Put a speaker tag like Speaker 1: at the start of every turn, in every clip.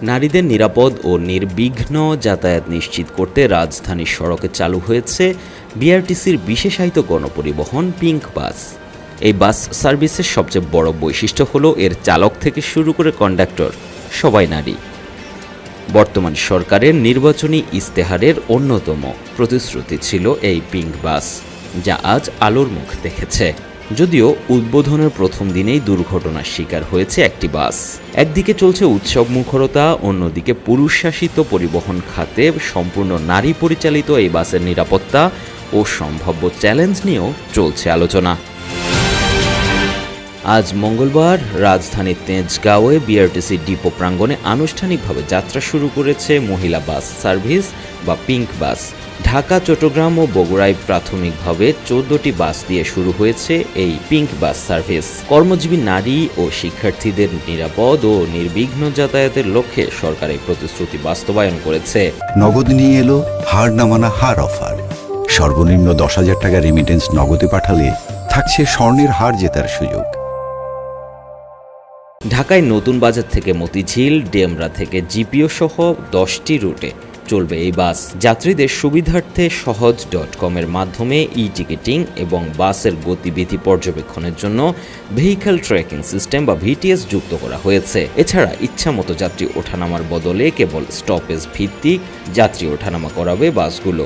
Speaker 1: নারীদের নিরাপদ ও নির্বিঘ্ন যাতায়াত নিশ্চিত করতে রাজধানীর সড়কে চালু হয়েছে বিআরটিসির বিশেষায়িত গণপরিবহন পিঙ্ক বাস। এই বাস সার্ভিসের সবচেয়ে বড় বৈশিষ্ট্য হলো এর চালক থেকে শুরু করে কন্ডাক্টর সবাই নারী। বর্তমান সরকারের নির্বাচনী ইস্তেহারের অন্যতম প্রতিশ্রুতি ছিল এই পিঙ্ক বাস, যা আজ আলোর মুখ দেখেছে। যদিও উদ্বোধনের প্রথম দিনেই দুর্ঘটনার শিকার হয়েছে একটি বাস। একদিকে চলছে উৎসব মুখরতা, অন্যদিকে পুরুষ শাসিত পরিবহন খাতে সম্পূর্ণ নারী পরিচালিত এই বাসের নিরাপত্তা ও সম্ভাব্য চ্যালেঞ্জ নিয়েও চলছে আলোচনা। আজ মঙ্গলবার রাজধানীর তেজগাঁওয়ে বিআরটিসি ডিপো প্রাঙ্গণে আনুষ্ঠানিকভাবে যাত্রা শুরু করেছে মহিলা বাস সার্ভিস বা পিঙ্ক বাস। ঢাকা, চট্টগ্রাম ও বগুড়ায় প্রাথমিকভাবে 14টি বাস দিয়ে শুরু হয়েছে এই পিঙ্ক বাস সার্ভিস। কর্মজীবী নারী ও শিক্ষার্থীদের নিরাপদ ও নির্বিঘ্ন যাতায়াতের লক্ষ্যে সরকার এই প্রতিশ্রুতি বাস্তবায়ন করেছে।
Speaker 2: নগদ নিয়ে এলো হার না মানা হার অফার। সর্বনিম্ন 10,000 টাকা রেমিটেন্স নগদে পাঠালে থাকছে স্বর্ণের হার জেতার সুযোগ।
Speaker 1: ঢাকায় নতুন বাজার থেকে মতিঝিল, ডেমরা থেকে জিপিও সহ 10টি রুটে চলবে এই বাস। যাত্রীদের সুবিধার্থে সহজ.com এর মাধ্যমে টিকিটিং এবং বাসের গতিবিধি পর্যবেক্ষণের জন্য ভেহিক্যাল ট্র্যাকিং সিস্টেম বা ভিটিএস যুক্ত করা হয়েছে। এছাড়া ইচ্ছামতো যাত্রী ওঠানামার বদলে কেবল স্টপেজ ভিত্তিক যাত্রী ওঠানামা করাবে বাসগুলো।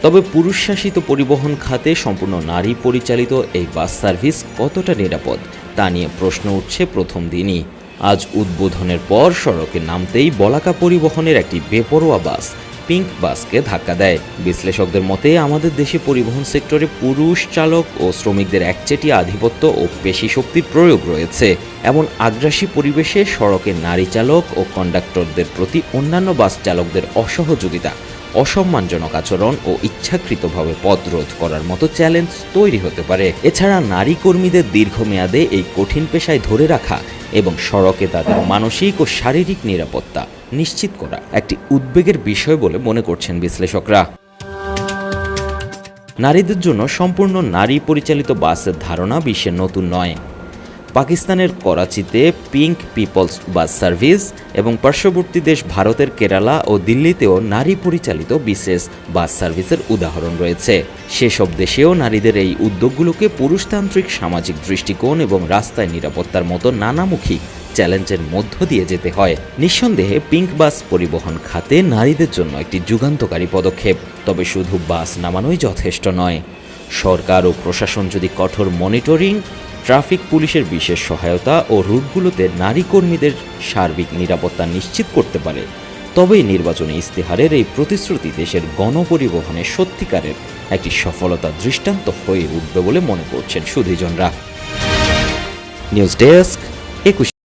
Speaker 1: তবে পুরুষ শাসিত পরিবহন খাতে সম্পূর্ণ নারী পরিচালিত এই বাস সার্ভিস কতটা নিরাপদ তা নিয়ে প্রশ্ন উঠছে প্রথম দিনই। আজ উদ্বোধনের পর সড়কে নামতেই বলাকা পরিবহনের একটি বেপরোয়া বাস পিঙ্ক বাসকে ধাক্কা দেয়। বিশ্লেষকদের মতে আমাদের দেশে পরিবহন সেক্টরে পুরুষ চালক ও শ্রমিকদের একচেটিয়া আধিপত্য ও পেশি শক্তির প্রয়োগ রয়েছে। এমন আগ্রাসী পরিবেশে সড়কে নারী চালক ও কন্ডাক্টরদের প্রতি অন্যান্য বাস চালকদের অসহযোগিতা, অসম্মানজনক আচরণ ও ইচ্ছাকৃতভাবে পথরোধ করার মতো চ্যালেঞ্জ তৈরি হতে পারে। এছাড়া নারী কর্মীদের দীর্ঘমেয়াদে এই কঠিন পেশায় ধরে রাখা এবং সড়কে তাদের মানসিক ও শারীরিক নিরাপত্তা নিশ্চিত করা একটি উদ্বেগের বিষয় বলে মনে করছেন বিশ্লেষকরা। নারীদের জন্য সম্পূর্ণ নারী পরিচালিত বাসের ধারণা বিশ্বের নতুন নয়। পাকিস্তানের করাচিতে পিঙ্ক পিপলস বাস সার্ভিস এবং পার্শ্ববর্তী দেশ ভারতের কেরালা ও দিল্লিতেও নারী পরিচালিত বিশেষ বাস সার্ভিসের উদাহরণ রয়েছে। সেসব দেশেও নারীদের এই উদ্যোগগুলোকে পুরুষতান্ত্রিক সামাজিক দৃষ্টিকোণ এবং রাস্তায় নিরাপত্তার মতো নানামুখী চ্যালেঞ্জের মধ্য দিয়ে যেতে হয়। নিঃসন্দেহে পিঙ্ক বাস পরিবহন খাতে নারীদের জন্য একটি যুগান্তকারী পদক্ষেপ। তবে শুধু বাস নামানোই যথেষ্ট নয়। সরকার ও প্রশাসন যদি কঠোর মনিটরিং, ট্রাফিক পুলিশের বিশেষ সহায়তা ও রুটগুলোতে নারী কর্মীদের সার্বিক নিরাপত্তা নিশ্চিত করতে পারে, তবেই নির্বাচনী ইস্তেহারের এই প্রতিশ্রুতি দেশের গণপরিবহনের সত্যিকারের একটি সফলতার দৃষ্টান্ত হয়ে উঠবে বলে মনে করছেন সুধীজনরা। News desk 21।